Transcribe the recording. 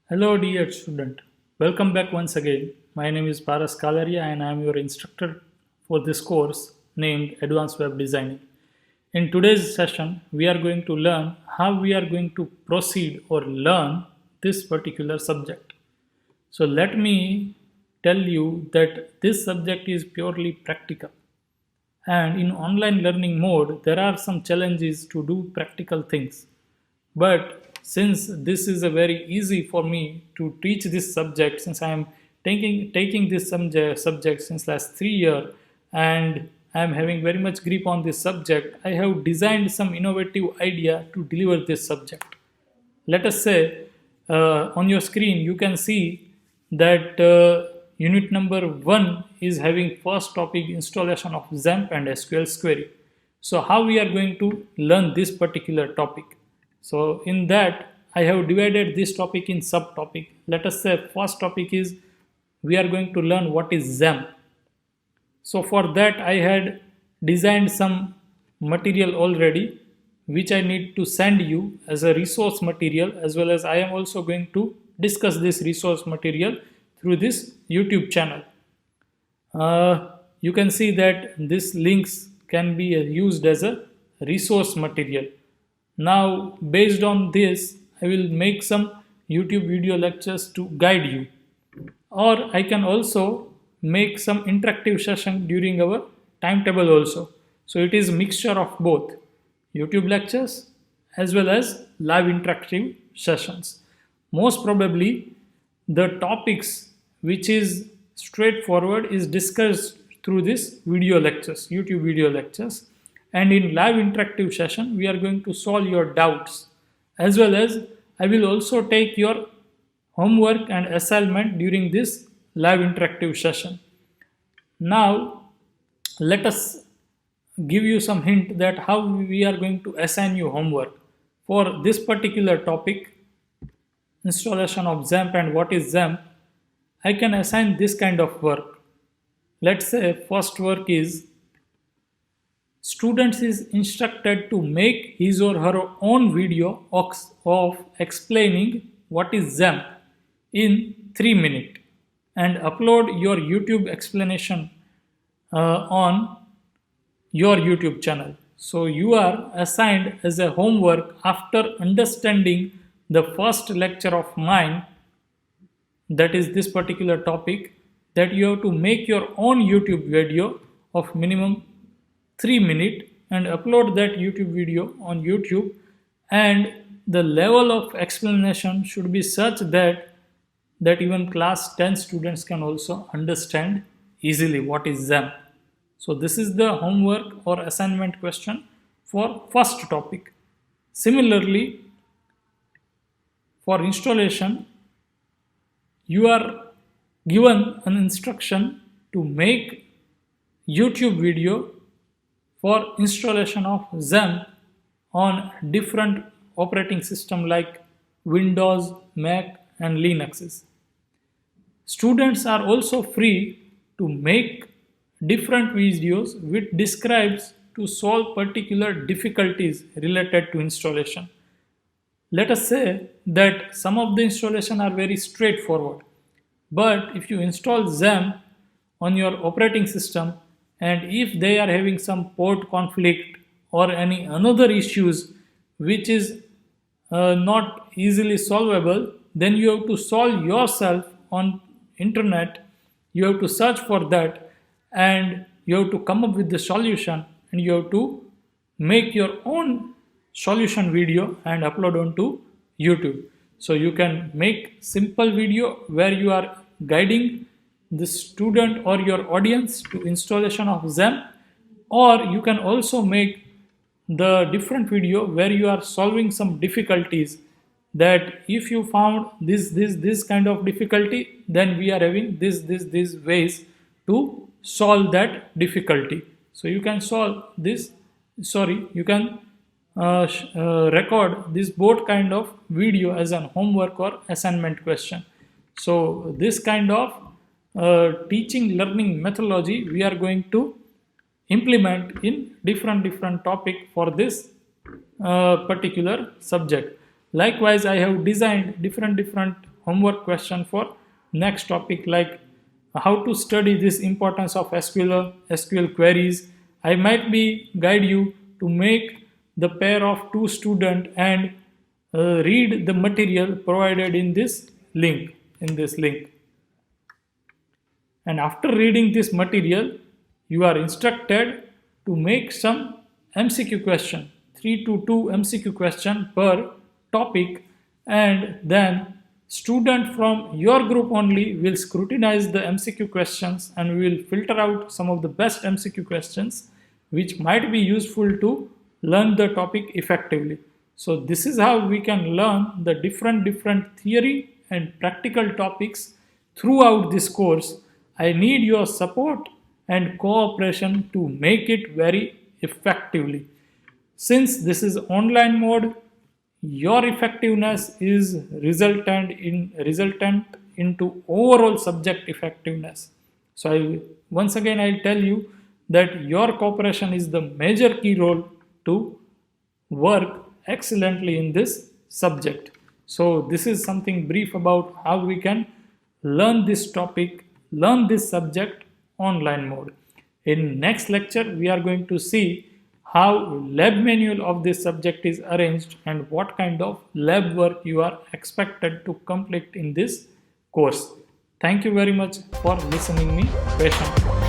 Hello, dear student. Welcome back once again. My name is Paras Kalaria and I am your instructor for this course named Advanced Web Designing. In today's session, we are going to learn how we are going to proceed or learn this particular subject. So, let me tell you that this subject is purely practical. And in online learning mode, there are some challenges to do practical things. But since this is a very easy for me to teach this subject, since I am taking this subject since last 3 years, and I am having very much grip on this subject, I have designed some innovative idea to deliver this subject. Let us say on your screen you can see that unit number 1 is having first topic installation of XAMPP and SQL query. So how we are going to learn this particular topic? So in that I have divided this topic in subtopic. Let us say first topic is we are going to learn what is XAMPP. So for that I had designed some material already which I need to send you as a resource material, as well as I am also going to discuss this resource material through this YouTube channel. You can see that these links can be used as a resource material. Now based on this I will make some YouTube video lectures to guide you, or I can also make some interactive session during our timetable also. So it is a mixture of both YouTube lectures as well as live interactive sessions. Most probably the topics which is straightforward is discussed through this video lectures, YouTube video lectures, and in live interactive session we are going to solve your doubts, as well as I will also take your homework and assignment during this live interactive session. Now let us give you some hint that how we are going to assign you homework for this particular topic, installation of XAMPP and what is XAMPP. I can assign this kind of work. Let's say first work is students is instructed to make his or her own video of explaining what is XAMPP in 3 minutes and upload your YouTube explanation on your YouTube channel. So you are assigned as a homework after understanding the first lecture of mine, that is this particular topic, that you have to make your own YouTube video of minimum 3 minutes and upload that YouTube video on YouTube, and the level of explanation should be such that even class 10 students can also understand easily what is XAMPP. So this is the homework or assignment question for first topic. Similarly, for installation, you are given an instruction to make YouTube video for installation of XAMPP on different operating system like Windows, Mac and Linuxes. Students are also free to make different videos which describes to solve particular difficulties related to installation. Let us say that some of the installation are very straightforward, but if you install XAMPP on your operating system and if they are having some port conflict or any another issues which is not easily solvable, then you have to solve yourself on internet. You have to search for that and you have to come up with the solution, and you have to make your own solution video and upload onto YouTube. So you can make simple video where you are guiding the student or your audience to installation of XAMPP, or you can also make the different video where you are solving some difficulties, that if you found this kind of difficulty, then we are having these ways to solve that difficulty. So you can solve this, you can record this both kind of video as an homework or assignment question. So this kind of teaching learning methodology we are going to implement in different topic for this particular subject. Likewise, I have designed different homework question for next topic, like how to study this importance of SQL queries. I might be guide you to make the pair of two student and read the material provided in this link. And after reading this material, you are instructed to make some MCQ question, 3 to 2 MCQ question per topic, and then student from your group only will scrutinize the MCQ questions, and we will filter out some of the best MCQ questions which might be useful to learn the topic effectively. So this is how we can learn the different theory and practical topics throughout this course. I need your support and cooperation to make it very effectively. Since this is online mode, your effectiveness is resultant into overall subject effectiveness. So once again I'll tell you that your cooperation is the major key role to work excellently in this subject. So this is something brief about how we can learn this topic, learn this subject online mode. In next lecture, we are going to see how lab manual of this subject is arranged and what kind of lab work you are expected to complete in this course. Thank you very much for listening me patiently.